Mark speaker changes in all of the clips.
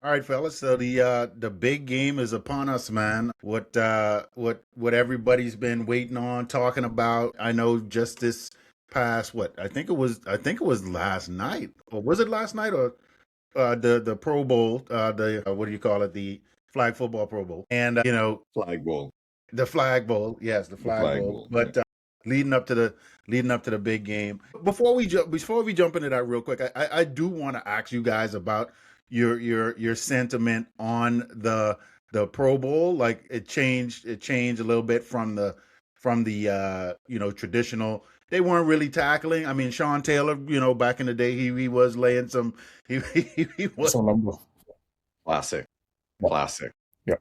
Speaker 1: All right, fellas. So the big game is upon us, man. What everybody's been waiting on, talking about. I know just this past what I think it was last night, or was it last night, or the Pro Bowl, the what do you call it, the flag football Pro Bowl, and
Speaker 2: Flag Bowl.
Speaker 1: the Flag Bowl, yes, the
Speaker 2: The
Speaker 1: Flag
Speaker 2: Flag
Speaker 1: Bowl.
Speaker 2: Bowl. Yeah.
Speaker 1: But leading up to the big game. Before we jump into that real quick, I do want to ask you guys about your sentiment on the Pro Bowl. Like it changed a little bit from the traditional. They weren't really tackling. I mean, Sean Taylor, back in the day, he was laying some. He was,
Speaker 3: That's on number.
Speaker 2: Classic.
Speaker 3: Yeah.
Speaker 2: Classic.
Speaker 3: Yeah.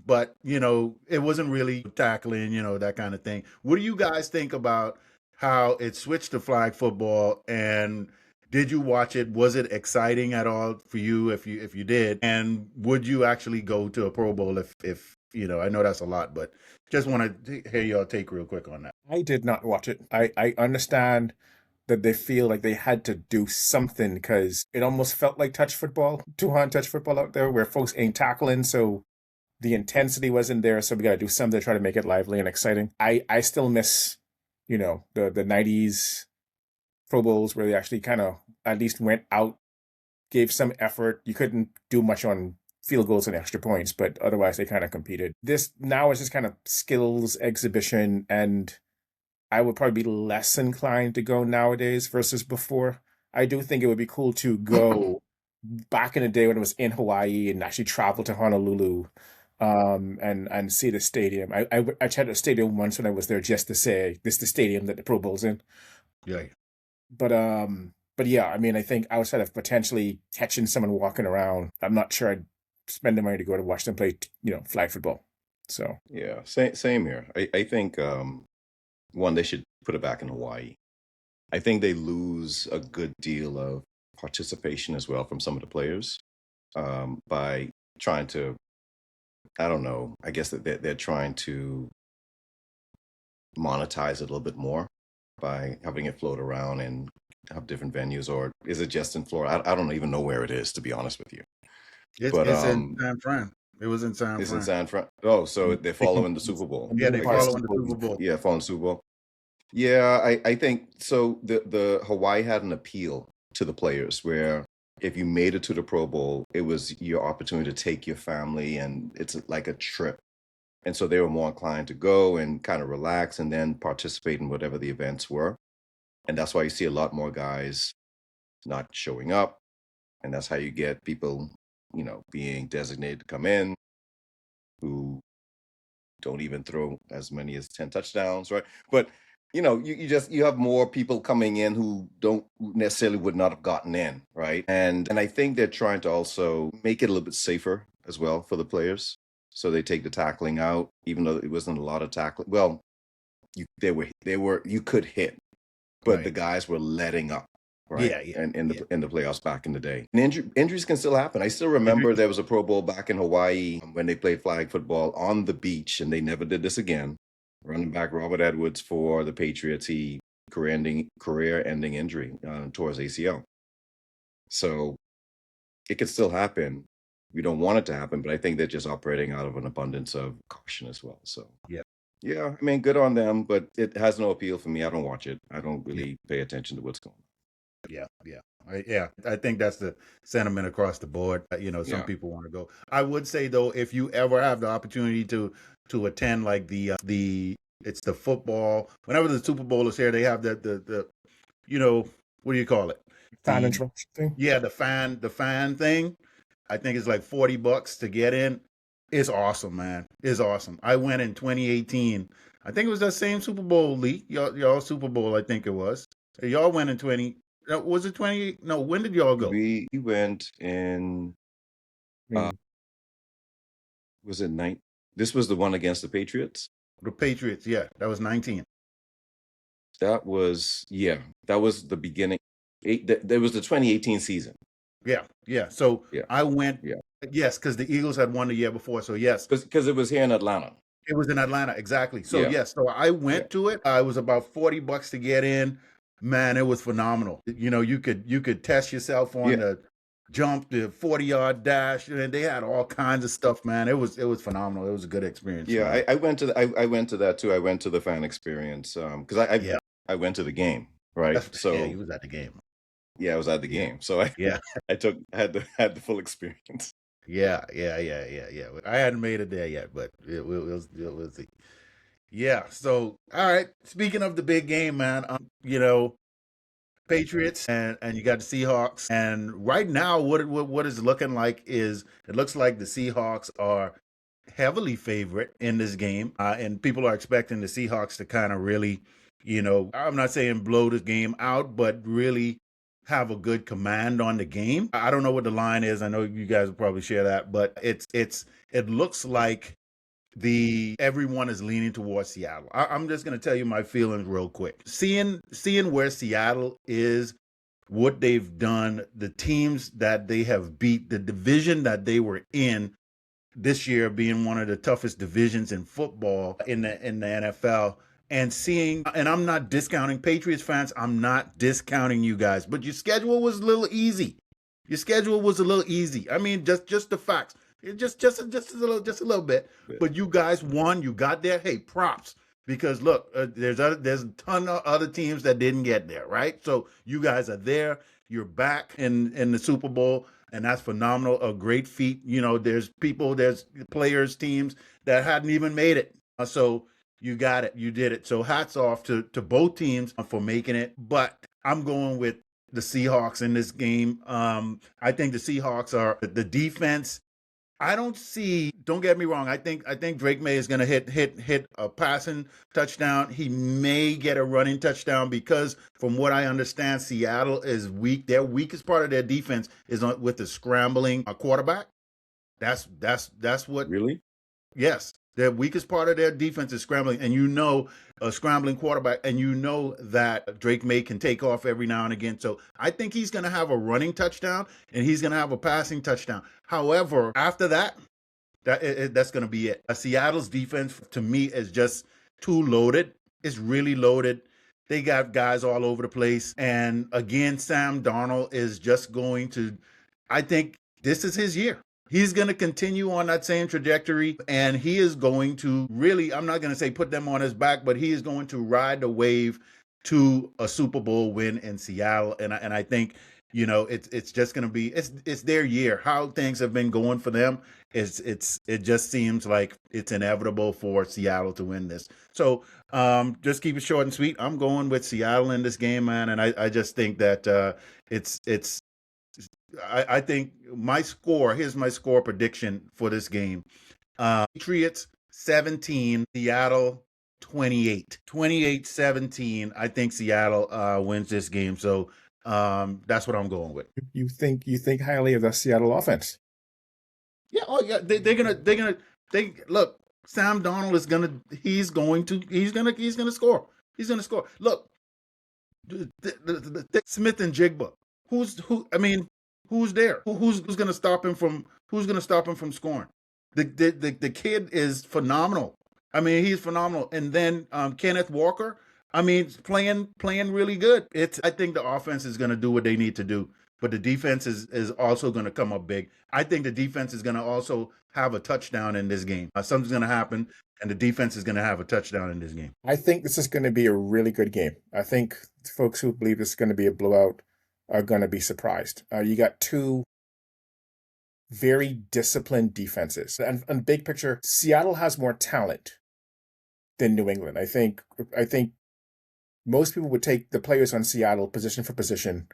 Speaker 1: but it wasn't really tackling, that kind of thing. What do you guys think about how it switched to flag football? And did you watch it? Was it exciting at all for you? If you did, and would you actually go to a Pro Bowl if I know that's a lot, but just want to hear your take real quick on that.
Speaker 3: I did not watch it. I understand that they feel like they had to do something because it almost felt like touch football, two-hand touch football out there where folks ain't tackling, so the intensity wasn't there, so we got to do something to try to make it lively and exciting. I still miss, the 90s Pro Bowls where they actually kind of at least went out, gave some effort. You couldn't do much on field goals and extra points, but otherwise they kind of competed. This now is just kind of skills exhibition, and I would probably be less inclined to go nowadays versus before. I do think it would be cool to go back in the day when it was in Hawaii and actually travel to Honolulu, and see the stadium. I tried the stadium once when I was there just to say this is the stadium that the Pro Bowl's in.
Speaker 1: Yeah.
Speaker 3: But yeah, I mean, I think outside of potentially catching someone walking around, I'm not sure I'd spend the money to go to watch them play, flag football. So
Speaker 2: Yeah. Same here. I think one, they should put it back in Hawaii. I think they lose a good deal of participation as well from some of the players by trying to, I don't know, I guess that they're trying to monetize it a little bit more by having it float around and have different venues. Or is it just in Florida? I don't even know where it is, to be honest with you.
Speaker 1: It's
Speaker 2: But
Speaker 1: it's in San Fran. It was in San
Speaker 2: it's in
Speaker 1: Fran.
Speaker 2: San Fran. Oh, so they're following the Super Bowl.
Speaker 1: Yeah, they
Speaker 2: I
Speaker 1: follow
Speaker 2: guess.
Speaker 1: in the Super Bowl.
Speaker 2: Yeah, following Super Bowl. Yeah, I think so. The Hawaii had an appeal to the players where if you made it to the Pro Bowl, it was your opportunity to take your family, and it's like a trip. And so they were more inclined to go and kind of relax and then participate in whatever the events were. And that's why you see a lot more guys not showing up. And that's how you get people, being designated to come in who don't even throw as many as 10 touchdowns, right? But you have more people coming in who don't necessarily would not have gotten in, right? And I think they're trying to also make it a little bit safer as well for the players. So they take the tackling out, even though it wasn't a lot of tackling. Well, they were you could hit, but the
Speaker 1: Right.
Speaker 2: guys were letting up, right?
Speaker 1: Yeah, yeah,
Speaker 2: And in
Speaker 1: yeah.
Speaker 2: the playoffs back in the day, and injuries can still happen. I still remember there was a Pro Bowl back in Hawaii when they played flag football on the beach, and they never did this again. Running back Robert Edwards for the Patriots, he career-ending injury towards ACL. So it could still happen. We don't want it to happen, but I think they're just operating out of an abundance of caution as well. So
Speaker 1: Yeah.
Speaker 2: yeah, I mean, good on them, but it has no appeal for me. I don't watch it. I don't
Speaker 1: Yeah.
Speaker 2: really pay attention to what's going on.
Speaker 1: Yeah. I think that's the sentiment across the board. Some
Speaker 2: Yeah.
Speaker 1: people want to go. I would say though, if you ever have the opportunity to attend, like the it's the football. Whenever the Super Bowl is here, they have the what do you call it?
Speaker 3: fan
Speaker 1: The
Speaker 3: interaction thing.
Speaker 1: Yeah, the fan thing. I think it's like $40 to get in. It's awesome, man. It's awesome. I went in 2018. I think it was that same Super Bowl league. Y'all Super Bowl, I think it was. Y'all went in 20. Was it 20? No, when did y'all go?
Speaker 2: We went in,
Speaker 3: I
Speaker 2: uh,
Speaker 3: mean,
Speaker 2: was it nine? This was the one against the Patriots.
Speaker 1: The Patriots, yeah, that was 19.
Speaker 2: That was the beginning. There was the 2018 season.
Speaker 1: Yeah. So
Speaker 2: Yeah,
Speaker 1: I went,
Speaker 2: yeah.
Speaker 1: yes, because the Eagles had won the year before. So yes,
Speaker 2: Because it was here in Atlanta.
Speaker 1: it was in Atlanta, exactly. So
Speaker 2: Yeah,
Speaker 1: yes, so I
Speaker 2: yeah.
Speaker 1: went to it. I was about $40 to get in. Man, it was phenomenal. You could test yourself on
Speaker 2: Yeah,
Speaker 1: the jump, the 40-yard dash, and they had all kinds of stuff, man. It was phenomenal. It was a good experience,
Speaker 2: Yeah,
Speaker 1: man.
Speaker 2: I went to I went to that too. I went to the fan experience because
Speaker 1: Yeah,
Speaker 2: I went to the game, right?
Speaker 1: yeah, he
Speaker 2: So
Speaker 1: was at the game.
Speaker 2: yeah, I was at the
Speaker 1: Yeah,
Speaker 2: game, so I
Speaker 1: yeah,
Speaker 2: I took had the full experience.
Speaker 1: yeah. I hadn't made it there yet, but it was yeah. So, all right. Speaking of the big game, man, Patriots and you got the Seahawks. And right now, what is looking like is it looks like the Seahawks are heavily favorite in this game, and people are expecting the Seahawks to kind of really, I'm not saying blow this game out, but really have a good command on the game. I don't know what the line is. I know you guys will probably share that, but it looks like the everyone is leaning towards Seattle. I'm just going to tell you my feelings real quick. Seeing where Seattle is, what they've done, the teams that they have beat, the division that they were in this year being one of the toughest divisions in football in the NFL. And I'm not discounting Patriots fans. I'm not discounting you guys, but your schedule was a little easy. Your schedule was a little easy. I mean, just the facts. Just a little bit. But you guys won. You got there. Hey, props. Because look, there's a ton of other teams that didn't get there, right? So you guys are there. You're back in the Super Bowl, and that's phenomenal. A great feat. There's players, teams that hadn't even made it. So you got it. You did it. So hats off to both teams for making it. But I'm going with the Seahawks in this game. I think the Seahawks are the defense. I don't see. Don't get me wrong. I think Drake May is going to hit a passing touchdown. He may get a running touchdown because, from what I understand, Seattle is weak. Their weakest part of their defense is with the scrambling quarterback. That's what.
Speaker 2: Really?
Speaker 1: Yes, their weakest part of their defense is scrambling, and a scrambling quarterback, and that Drake May can take off every now and again. So I think he's going to have a running touchdown, and he's going to have a passing touchdown. However, after that, that's going to be it. Seattle's defense, to me, is just too loaded. It's really loaded. They got guys all over the place, and again, Sam Darnold is just going to. I think this is his year. He's going to continue on that same trajectory, and he is going to really, I'm not going to say put them on his back, but he is going to ride the wave to a Super Bowl win in Seattle. And I think, it's just going to be, it's their year. How things have been going for them, it just seems like it's inevitable for Seattle to win this. So just keep it short and sweet. I'm going with Seattle in this game, man. And I just think that it's I think here's my score prediction for this game. Patriots 17, Seattle 28. 28-17. I think Seattle wins this game. So that's what I'm going with.
Speaker 3: You think highly of the Seattle offense?
Speaker 1: Yeah, oh yeah. They look, Sam Donald he's gonna score. He's gonna score. Look, Smith and Jigba. Who's there? Who's going to stop him from scoring? The kid is phenomenal. I mean, he's phenomenal. And then Kenneth Walker. I mean, playing really good. I think the offense is going to do what they need to do, but the defense is also going to come up big. I think the defense is going to also have a touchdown in this game. Something's going to happen, and the defense is going to have a touchdown in this game.
Speaker 3: I think this is going to be a really good game. I think folks who believe this is going to be a blowout are going to be surprised. You got two very disciplined defenses. And big picture, Seattle has more talent than New England. I think most people would take the players on Seattle position for position,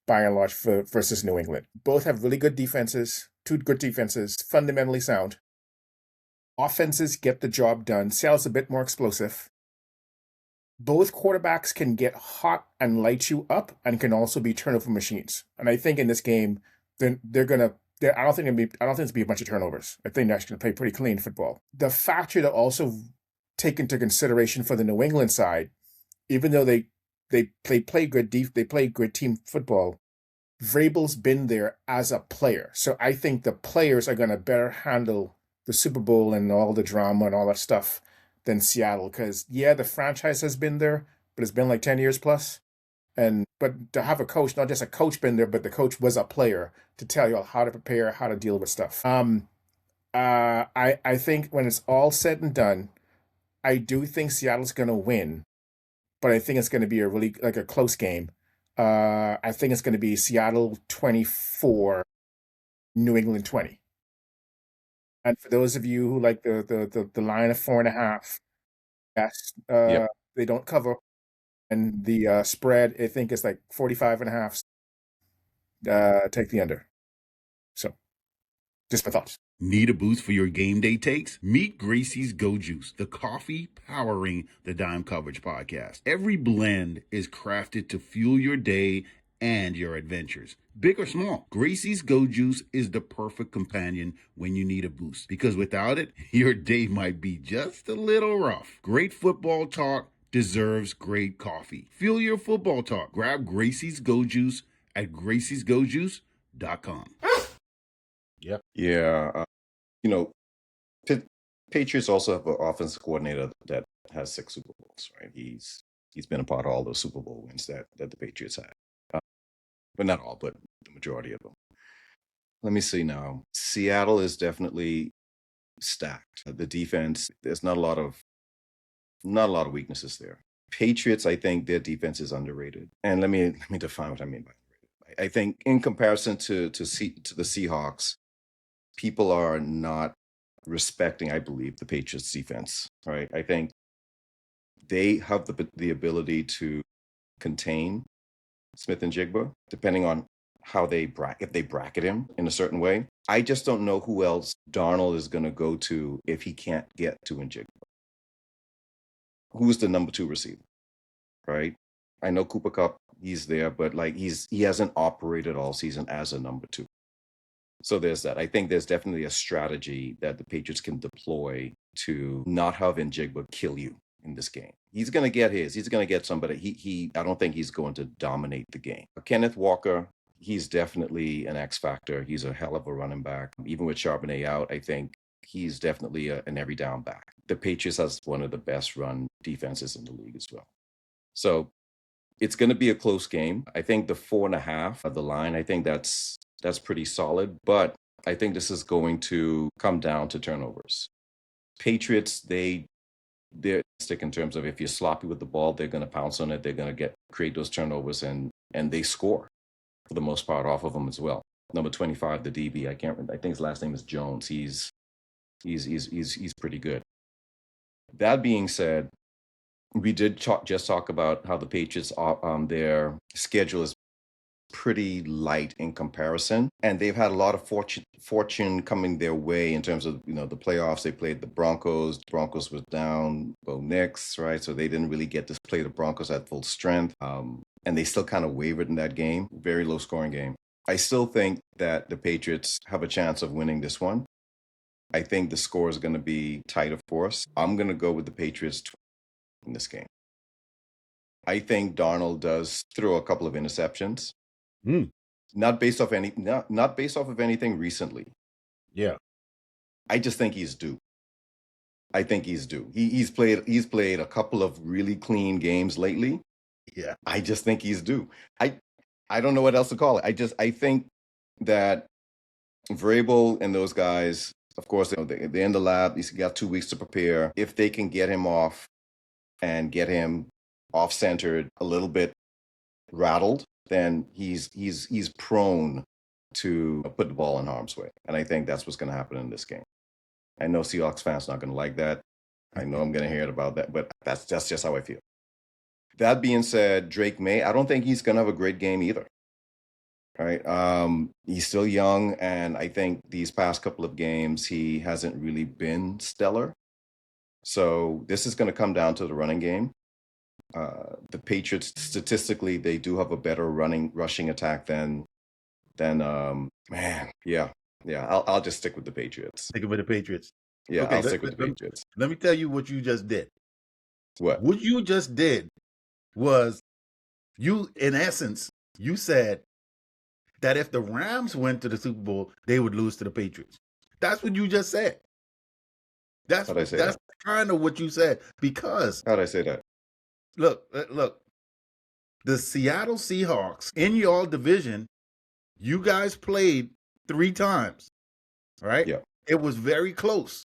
Speaker 3: by and large, versus New England. Both have really good defenses, two good defenses, fundamentally sound. Offenses get the job done. Seattle's a bit more explosive. Both quarterbacks can get hot and light you up, and can also be turnover machines. And I think in this game, I don't think it's gonna be a bunch of turnovers. I think they're actually gonna play pretty clean football. The factor to also take into consideration for the New England side, even though they play good team football, Vrabel's been there as a player. So I think the players are gonna better handle the Super Bowl and all the drama and all that stuff than Seattle, because the franchise has been there, but it's been like 10 years plus, But to have a coach, not just a coach been there, but the coach was a player to tell you how to prepare, how to deal with stuff. I think when it's all said and done, I do think Seattle's going to win, but I think it's going to be a really like a close game. I think it's going to be Seattle 24, New England 20. And for those of you who like the line of 4.5, yes,
Speaker 2: Yep.
Speaker 3: they don't cover, and the spread I think is like 45.5. Take the under. So, just my thoughts.
Speaker 1: Need a boost for your game day takes? Meet Gracie's Go Juice, the coffee powering the Dime Coverage podcast. Every blend is crafted to fuel your day and your adventures. Big or small, Gracie's Go Juice is the perfect companion when you need a boost, because without it, your day might be just a little rough. Great football talk deserves great coffee. Fuel your football talk. Grab Gracie's Go Juice at graciesgojuice.com. Yep.
Speaker 2: Yeah. You know, Patriots also have an offensive coordinator that has 6 Super Bowls, right? He's been a part of all those Super Bowl wins that the Patriots had. But not all, but the majority of them. Let me see now. Seattle is definitely stacked. The defense, there's not a lot of weaknesses there. Patriots, I think their defense is underrated. And let me define what I mean by underrated. I think in comparison to the Seahawks, people are not respecting, I believe, the Patriots defense, right? I think they have the ability to contain Smith and Jigba, depending on how if they bracket him in a certain way. I just don't know who else Darnold is going to go to if he can't get to Njigba. Who's the number 2 receiver, right? I know Cooper Kupp, he's there, but like he hasn't operated all season as a number 2. So there's that. I think there's definitely a strategy that the Patriots can deploy to not have Njigba kill you in this game. He's going to get his. He's going to get somebody. I don't think he's going to dominate the game. Kenneth Walker, he's definitely an X factor. He's a hell of a running back. Even with Charbonnet out, I think he's definitely an every down back. The Patriots has one of the best run defenses in the league as well. So it's going to be a close game. I think the 4.5 of the line, I think that's pretty solid, but I think this is going to come down to turnovers. Patriots, they're stick in terms of if you're sloppy with the ball, they're going to pounce on it. They're going to create those turnovers and they score for the most part off of them as well. Number 25, the DB, I can't remember. I think his last name is Jones. He's pretty good. That being said, we did just talk about how the Patriots, their schedule is pretty light in comparison, and they've had a lot of fortune coming their way in terms of the playoffs. They played the Broncos. The Broncos was down Bo Nix, right? So they didn't really get to play the Broncos at full strength, and they still kind of wavered in that game. Very low scoring game. I still think that the Patriots have a chance of winning this one. I think the score is going to be tight, of course. I'm going to go with the Patriots in this game. I think Darnold does throw a couple of interceptions. Not based off of anything recently.
Speaker 1: Yeah.
Speaker 2: I just think he's due. I think he's due. He's played a couple of really clean games lately.
Speaker 1: Yeah.
Speaker 2: I just think he's due. I don't know what else to call it. I think that Vrabel and those guys, of course, they're in the lab. He's got 2 weeks to prepare. If they can get him off and get him off-centered, a little bit rattled, then he's prone to put the ball in harm's way. And I think that's what's going to happen in this game. I know Seahawks fans not going to like that. I know I'm going to hear it about that, but that's just how I feel. That being said, Drake May, I don't think he's going to have a great game either. Right? He's still young, and I think these past couple of games, he hasn't really been stellar. So this is going to come down to the running game. The Patriots, statistically, they do have a better rushing attack than I'll just stick with the Patriots.
Speaker 1: Stick with the Patriots.
Speaker 2: Yeah,
Speaker 1: Okay,
Speaker 2: I'll stick with the Patriots.
Speaker 1: Let me tell you what you just did.
Speaker 2: What?
Speaker 1: What you just did was in essence, you said that if the Rams went to the Super Bowl, they would lose to the Patriots. That's what you just said. That's kind of what you said, because
Speaker 2: how'd I say that?
Speaker 1: Look. the Seattle Seahawks in your division, you guys played 3 times, right?
Speaker 2: Yeah.
Speaker 1: It was very close.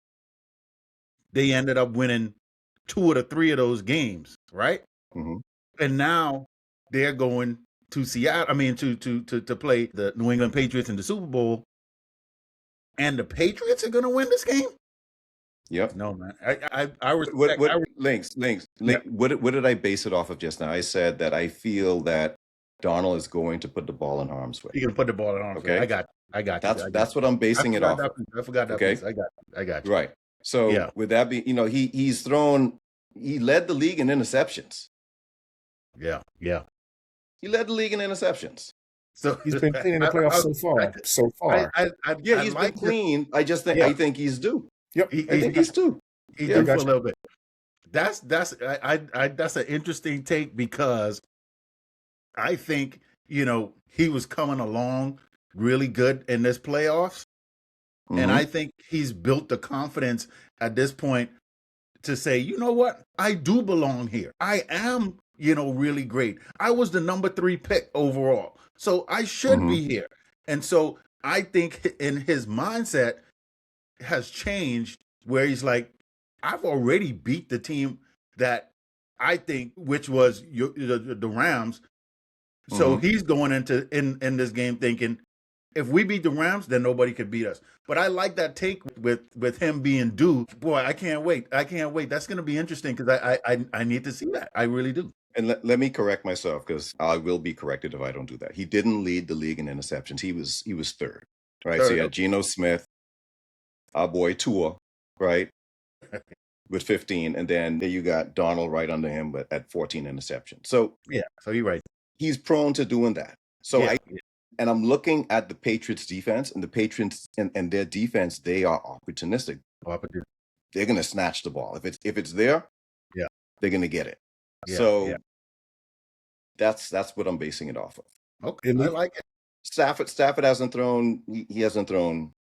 Speaker 1: They ended up winning 2 of the 3 of those games, right?
Speaker 2: Hmm.
Speaker 1: And now they're going to Seattle. I mean, to play the New England Patriots in the Super Bowl, and the Patriots are going to win this game.
Speaker 2: Yep.
Speaker 1: No, man. I
Speaker 2: What
Speaker 1: respect.
Speaker 2: what links
Speaker 1: Yeah,
Speaker 2: what did I base it off of just now? I said that I feel that Donald is going to put the ball in harm's way.
Speaker 1: you can put the ball in arms. I
Speaker 2: Okay,
Speaker 1: got. You. I got you. I got
Speaker 2: that's what I'm
Speaker 1: you. I
Speaker 2: basing it
Speaker 1: forgot
Speaker 2: off
Speaker 1: that
Speaker 2: of.
Speaker 1: piece. I forgot that
Speaker 2: Okay,
Speaker 1: piece. I got. I got you.
Speaker 2: right. So
Speaker 1: Yeah.
Speaker 2: with that being, he led the league in interceptions.
Speaker 1: Yeah. Yeah.
Speaker 2: He led the league in interceptions.
Speaker 1: So
Speaker 3: He's been clean in the playoffs so far. So far.
Speaker 2: Yeah,
Speaker 1: I
Speaker 2: he's been
Speaker 1: like this.
Speaker 2: clean. I
Speaker 1: Yeah.
Speaker 2: think he's due.
Speaker 3: Yep.
Speaker 2: I think he's due.
Speaker 1: He
Speaker 2: Yeah,
Speaker 1: do for a
Speaker 3: gotcha.
Speaker 1: little bit. That's that's an interesting take because I think he was coming along really good in this playoffs, and
Speaker 2: Mhm.
Speaker 1: I think he's built the confidence at this point to say, you know what, I do belong here. I am really great. I was the number 3 pick overall, so I should
Speaker 2: Mhm.
Speaker 1: be here. And so I think in his mindset has changed where he's like, I've already beat the team that I think, which was the Rams. So
Speaker 2: Mhm.
Speaker 1: he's going into in this game thinking, if we beat the Rams, then nobody could beat us. But I like that take with him being due. Boy, I can't wait. I can't wait. That's going to be interesting because I need to see that. I really do.
Speaker 2: And let me correct myself because I will be corrected if I don't do that. He didn't lead the league in interceptions. He was third. Right. So you
Speaker 1: Third,
Speaker 2: had Geno Smith, our boy Tua, right, with 15, and then there you got Donald right under him, but at 14 interceptions. So
Speaker 1: yeah. So you're right.
Speaker 2: he's prone to doing that. So
Speaker 1: Yeah.
Speaker 2: and I'm looking at the Patriots defense, and the Patriots and their defense, they are opportunistic.
Speaker 1: Opportunity.
Speaker 2: They're gonna snatch the ball. If it's there,
Speaker 1: Yeah.
Speaker 2: they're gonna get it.
Speaker 1: Yeah.
Speaker 2: So
Speaker 1: Yeah.
Speaker 2: that's what I'm basing it off of.
Speaker 1: Okay. I like it.
Speaker 2: Stafford hasn't thrown. He hasn't thrown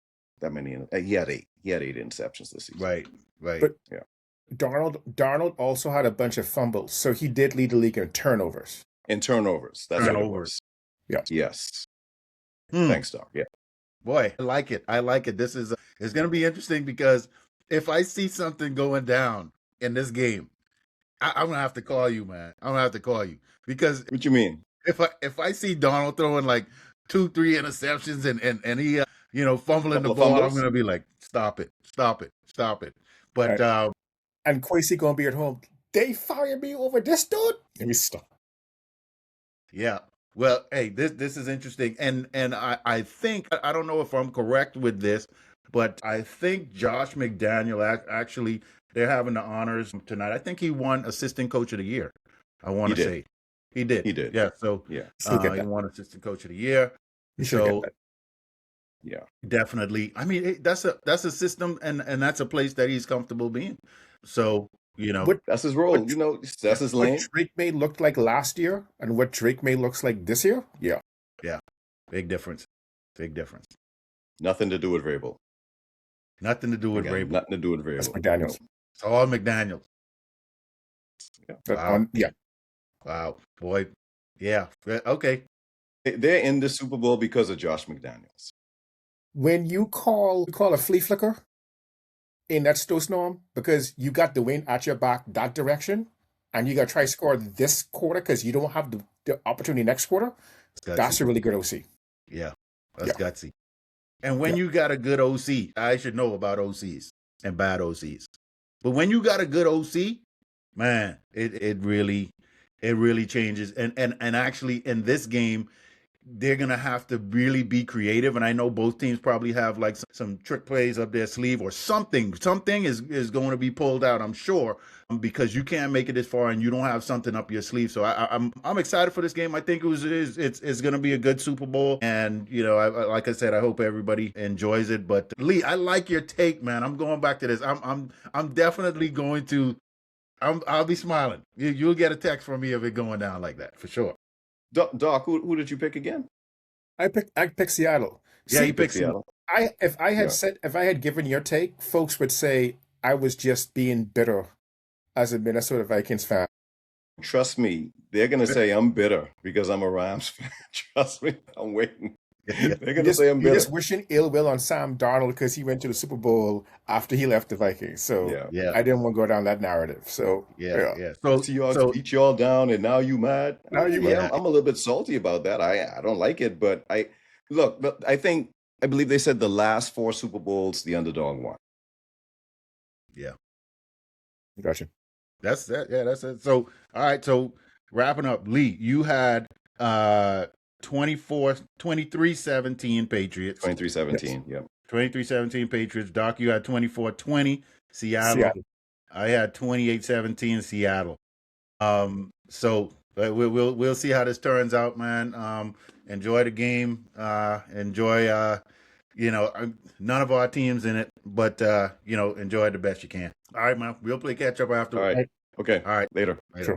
Speaker 2: that many. He had 8. He had 8 interceptions this season.
Speaker 1: Right. Right.
Speaker 3: But
Speaker 2: Yeah.
Speaker 3: Darnold also had a bunch of fumbles, so he did lead the league in turnovers.
Speaker 2: In turnovers. That's what it
Speaker 1: Turnovers.
Speaker 2: was.
Speaker 3: Yeah.
Speaker 2: Yes.
Speaker 1: Hmm.
Speaker 2: Thanks, Doc. Yeah.
Speaker 1: Boy, I like it. I like it. This is it's going to be interesting because if I see something going down in this game, I'm gonna have to call you, man. I'm gonna have to call you because
Speaker 2: What you mean?
Speaker 1: if I see Donald throwing like 2-3 interceptions and he fumbling the
Speaker 2: Couple of
Speaker 1: ball, I'm
Speaker 2: fumbles?
Speaker 1: gonna be like, stop it, stop it, stop it. But
Speaker 3: Right. And Quasi gonna be at home. They fired me over this dude. Let me stop.
Speaker 1: yeah. Well, hey, this is interesting, and I think I don't know if I'm correct with this, but I think Josh McDaniel actually they're having the honors tonight. I think he won Assistant Coach of the Year. I want
Speaker 2: He
Speaker 1: to
Speaker 2: did.
Speaker 1: say he did.
Speaker 2: He did.
Speaker 1: Yeah. So
Speaker 2: Yeah.
Speaker 3: Still get
Speaker 1: he
Speaker 3: that.
Speaker 1: won Assistant Coach of the Year.
Speaker 3: You should
Speaker 1: So
Speaker 3: get that.
Speaker 2: Yeah.
Speaker 1: definitely, I mean that's a system and that's a place that he's comfortable being. So
Speaker 3: What
Speaker 2: That's his role.
Speaker 3: what
Speaker 2: That's his
Speaker 3: what
Speaker 2: lane.
Speaker 3: Drake May looked like last year and what Drake May looks like this year? Yeah.
Speaker 1: yeah, big difference. Big difference.
Speaker 2: Nothing to do with Vrabel.
Speaker 1: Nothing to do with
Speaker 2: Again,
Speaker 1: Vrabel.
Speaker 2: nothing to do with
Speaker 3: That's
Speaker 2: Vrabel.
Speaker 3: McDaniels.
Speaker 1: It's all McDaniel.
Speaker 3: But
Speaker 1: Wow.
Speaker 3: yeah.
Speaker 1: Wow, boy. Yeah. Okay.
Speaker 2: They're in the Super Bowl because of Josh McDaniels.
Speaker 3: When you call a flea flicker in that snowstorm because you got the wind at your back that direction and you got to try to score this quarter because you don't have the opportunity next quarter, that's a really good OC.
Speaker 1: Yeah. That's gutsy. And when you got a good OC, I should know about OCs and bad OCs. But when you got a good OC, man, it really changes. And actually in this game, they're gonna have to really be creative. And I know both teams probably have like some trick plays up their sleeve or something. Something is going to be pulled out, I'm sure, because you can't make it this far and you don't have something up your sleeve. So I'm excited for this game. I think it's going to be a good Super Bowl, and like I said, I hope everybody enjoys it. But Lee, I like your take, man. I'm going back to this. I'm definitely going to. I'll be smiling. You'll get a text from me of it going down like that for sure.
Speaker 2: Doc, who did you pick again?
Speaker 3: I picked Seattle.
Speaker 1: Yeah,
Speaker 3: See,
Speaker 1: he picked Seattle.
Speaker 3: if I had given your take, folks would say I was just being bitter as a Minnesota Vikings fan.
Speaker 2: Trust me, they're gonna say I'm bitter because I'm a Rams fan. Trust me, I'm waiting.
Speaker 1: Yeah.
Speaker 2: They're gonna say I'm
Speaker 3: You're
Speaker 2: bitter.
Speaker 3: just wishing ill will on Sam Darnold because he went to the Super Bowl after he left the Vikings. So
Speaker 2: Yeah.
Speaker 1: Yeah.
Speaker 3: I didn't want to go down that narrative. So
Speaker 1: Yeah. Yeah. So
Speaker 2: Seahawks beat you all down, and now you mad?
Speaker 3: Now you
Speaker 2: Yeah,
Speaker 1: mad.
Speaker 2: I'm a little bit salty about that. I don't like it, but I believe they said the last 4 Super Bowls the underdog won.
Speaker 1: yeah.
Speaker 3: gotcha.
Speaker 1: That's that. Yeah, that's it. So, all right. So, wrapping up, Lee, you had 23-17 Patriots.
Speaker 2: 23-17. Yep.
Speaker 1: 23-17 Patriots. Doc, you had 24-20 Seattle.
Speaker 3: Seattle.
Speaker 1: I had 28-17 Seattle. So we'll see how this turns out, man. Enjoy the game. Enjoy. None of our teams in it, but enjoy it the best you can. All right, man. We'll play catch up afterwards.
Speaker 2: All right. Okay.
Speaker 1: All right.
Speaker 2: Later.
Speaker 1: Later.
Speaker 3: Sure.